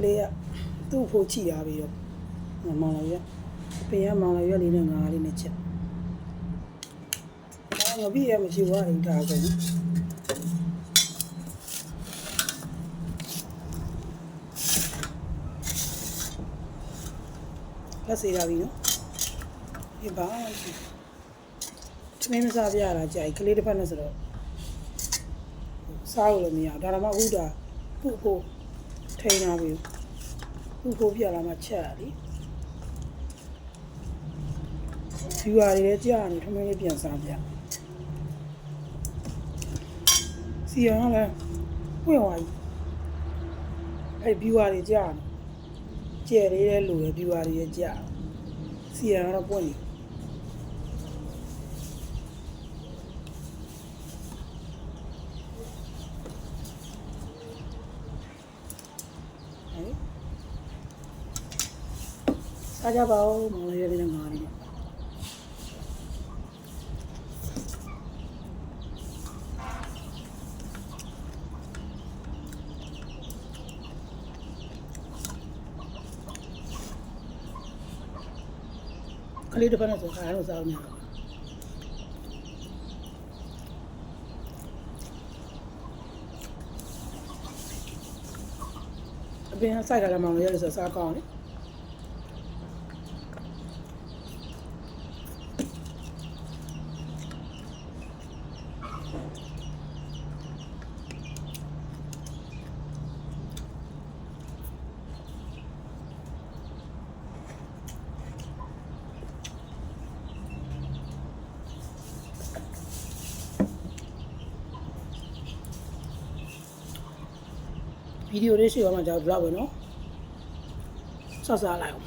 လေးကသူ့ဖို့ချီရပြီးတော့မောင်လိုက်ရပင်ကမောင်လိုက်ရလေးနဲ့ငါးလေးနဲ့ချက်ငါပြီးရမရှိဘူးအင်တာကုန်လက်စေးရပြီနော်ဒီပါသမင်းမစားပြရတာကြာကလေးတစ်ဖက်နဲ့ဆိုတော့စားလို့မရဒါတော့မှအခုဒါသူ့ဖို့ထိန်းလာပြီသူ့ဖို့ပြလာမှချက်ရလေဒီဟာတွေလည်းကြာနေထမင်းလေးပြန်စားပြစီရအောင်လည်းပွင့်သွားပြီအဲ့ဘီဝါတွေကြာနေကျဲလေးလည်းလိုရဘီဝါတွေလည်းကြာစီရအောင်တော့ပွင့်နေစားကြပါဦးမောင်လေးရဲ့ငါးလေးကလေးတစ်ဖက်နဲ့ဆိုခါလို့စားလို့မရဘူးအပြင်ဆိုင်ကလည်းမောင်လေးရဲ့ဆိုစားကောင်းလေဗီဒီယိုလေးရှိအောင်မှကြောက်ကြပါနော်ဆော့စားလိုက်အောင်